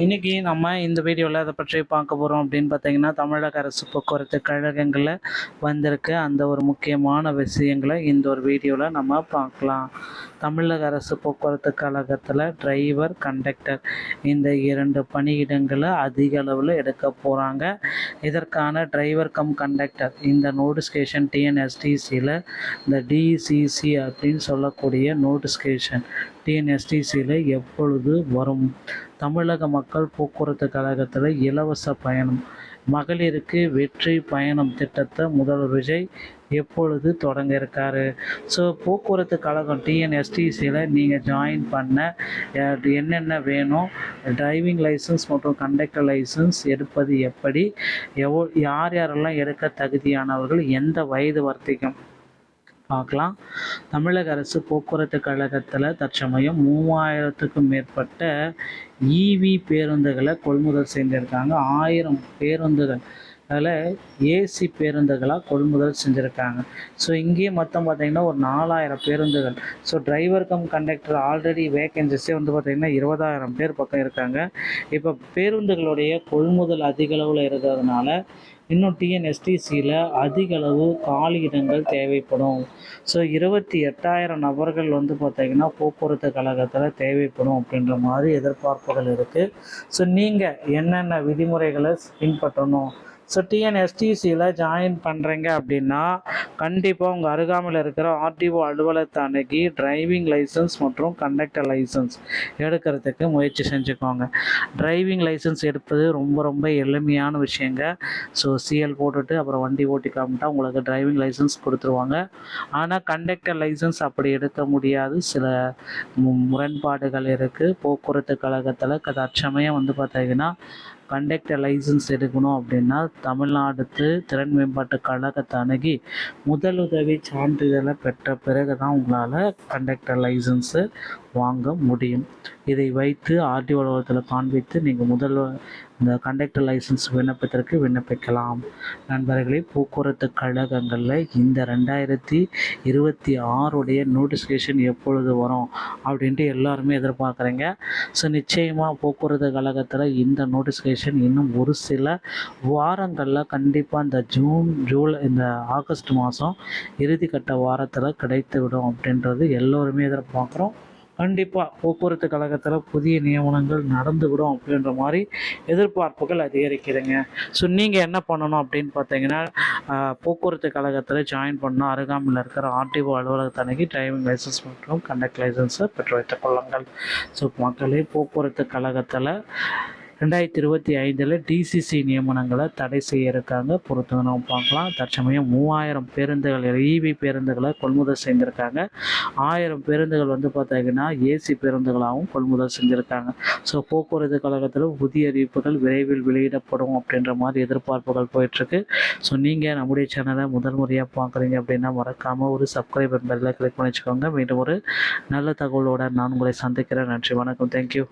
இன்றைக்கி நம்ம இந்த வீடியோவில் அதை பற்றி பார்க்க போகிறோம் அப்படின்னு பார்த்தீங்கன்னா, தமிழக அரசு போக்குவரத்து கழகங்களில் வந்திருக்க அந்த ஒரு முக்கியமான விஷயங்களை இந்த ஒரு வீடியோவில் நம்ம பார்க்கலாம். தமிழக அரசு போக்குவரத்து கழகத்தில் டிரைவர், கண்டக்டர் இந்த 2 பணியிடங்களை அதிக அளவில் எடுக்க போகிறாங்க. இதற்கான டிரைவர் கம் கண்டக்டர் இந்த நோட்டிஃபிகேஷன் டிஎன்எஸ்டிசியில் இந்த டிசிசி அப்படின்னு சொல்லக்கூடிய நோட்டிஃபிகேஷன் டிஎன்எஸ்டிசியில் எப்பொழுது வரும்? தமிழக மக்கள் போக்குவரத்து கழகத்தில் இலவச பயணம், மகளிருக்கு வெற்றி பயணம் திட்டத்தை முதல்வர் விஜய் எப்பொழுது தொடங்க இருக்காரு? ஸோ போக்குவரத்து கழகம் டிஎன்எஸ்டிசியில் நீங்கள் ஜாயின் பண்ண என்னென்ன வேணும், டிரைவிங் லைசன்ஸ் மற்றும் கண்டக்டர் லைசன்ஸ் எடுப்பது எப்படி, யார் யாரெல்லாம் எடுக்க தகுதியானவர்கள், எந்த வயது வர்த்திகம் பார்க்கலாம். தமிழக அரசு போக்குவரத்து கழகத்தில் தற்சமயம் 3000க்கும் மேற்பட்ட இவி பேருந்துகளை கொள்முதல் செஞ்சுருக்காங்க. 1000 பேருந்துகள் அதில் ஏசி பேருந்துகளாக கொள்முதல் செஞ்சுருக்காங்க. ஸோ இங்கேயே மொத்தம் பார்த்திங்கன்னா ஒரு 4000 பேருந்துகள். So driver cum conductor already வேக்கன்சிஸே வந்து பார்த்திங்கன்னா 20,000 பேர் பக்கம் இருக்காங்க. இப்போ பேருந்துகளுடைய கொள்முதல் அதிக அளவில் இருக்கிறதுனால இன்னும் டிஎன்எஸ்டிசியில் அதிக அளவு காலியிடங்கள் தேவைப்படும். ஸோ 28,000 நபர்கள் வந்து பார்த்திங்கன்னா போக்குவரத்து கழகத்தில் தேவைப்படும் அப்படின்ற மாதிரி எதிர்பார்ப்புகள் இருக்குது. ஸோ நீங்கள் என்னென்ன விதிமுறைகளை பின்பற்றணும்? ஸோ டிஎன்எஸ்டிசியில் ஜாயின் பண்ணுறீங்க அப்படின்னா கண்டிப்பாக உங்கள் அருகாமையில் இருக்கிற ஆர்டிஓ அலுவலகத்தை அணுகி டிரைவிங் லைசன்ஸ் மற்றும் கண்டக்டர் லைசன்ஸ் எடுக்கிறதுக்கு முயற்சி செஞ்சுக்கோங்க. டிரைவிங் லைசன்ஸ் எடுப்பது ரொம்ப ரொம்ப எளிமையான விஷயங்க. ஸோ சிஎல் போட்டுட்டு அப்புறம் வண்டி ஓட்டி காமிட்டா உங்களுக்கு டிரைவிங் லைசன்ஸ் கொடுத்துருவாங்க. ஆனால் கண்டக்டர் லைசன்ஸ் அப்படி எடுக்க முடியாது. சில முரண்பாடுகள் இருக்குது. போக்குவரத்து கழகத்தில் தற்சமயம் வந்து பார்த்தீங்கன்னா கண்டக்டர் லைசன்ஸ் எடுக்கணும் அப்படின்னா தமிழ்நாடு திறன் மேம்பாட்டு கழகத்தை அணுகி முதலுதவி சான்றிதழை பெற்ற பிறகு தான் உங்களால் கண்டக்டர் லைசன்ஸு வாங்க முடியும். இதை வைத்து ஆர்டிஓ அலுவலகத்தில் காண்பித்து நீங்கள் இந்த கண்டக்டர் லைசன்ஸ் விண்ணப்பிக்கலாம். நண்பர்களே, போக்குவரத்து கழகங்களில் இந்த 2026 நோட்டிஃபிகேஷன் எப்பொழுது வரும் அப்படின்ட்டு எல்லாருமே எதிர்பார்க்குறீங்க. ஸோ நிச்சயமாக போக்குவரத்து கழகத்தில் இந்த நோட்டிஃபிகேஷன் இன்னும் ஒரு சில வாரங்களில் கண்டிப்பாக இந்த ஜூலை இந்த ஆகஸ்ட் மாதம் இறுதிக்கட்ட வாரத்தில் கிடைத்துவிடும் அப்படின்றது எல்லோருமே எதிர்பார்க்குறோம். கண்டிப்பாக போக்குவரத்து கழகத்தில் புதிய நியமனங்கள் நடந்துவிடும் அப்படின்ற மாதிரி எதிர்பார்ப்புகள் அதிகரிக்குதுங்க. ஸோ நீங்கள் என்ன பண்ணணும் அப்படின்னு பார்த்தீங்கன்னா, போக்குவரத்து கழகத்தில் ஜாயின் பண்ணணும். அருகாமையில் இருக்கிற ஆர்டிஓ அலுவலகத்தை அணுகி டிரைவிங் லைசன்ஸ் மற்றும் கண்டக்டர் லைசன்ஸை பெற்று வைத்துக் கொள்ளுங்கள். ஸோ மக்களே, போக்குவரத்து கழகத்தில் 2025 டிசிசி நியமனங்களை தடை செய்ய இருக்காங்க. பொறுத்து நம்ம பார்க்கலாம். தற்சமயம் 3000 பேருந்துகள் இவி பேருந்துகளை கொள்முதல் செய்திருக்காங்க. 1000 பேருந்துகள் வந்து பார்த்தீங்கன்னா ஏசி பேருந்துகளாகவும் கொள்முதல் செஞ்சுருக்காங்க. ஸோ போக்குவரத்து கழகத்தில் புதிய அறிவிப்புகள் விரைவில் வெளியிடப்படும் அப்படின்ற மாதிரி எதிர்பார்ப்புகள் போயிட்டுருக்கு. ஸோ நீங்கள் நம்முடைய சேனலை முதல் முறையாக பார்க்குறீங்க அப்படின்னா மறக்காமல் ஒரு சப்ஸ்கிரைபர் பெல்லை கிளிக் பண்ணி வச்சுக்கோங்க. மீண்டும் ஒரு நல்ல தகவலோடு நான் உங்களை சந்திக்கிறேன். நன்றி, வணக்கம், தேங்க்யூ.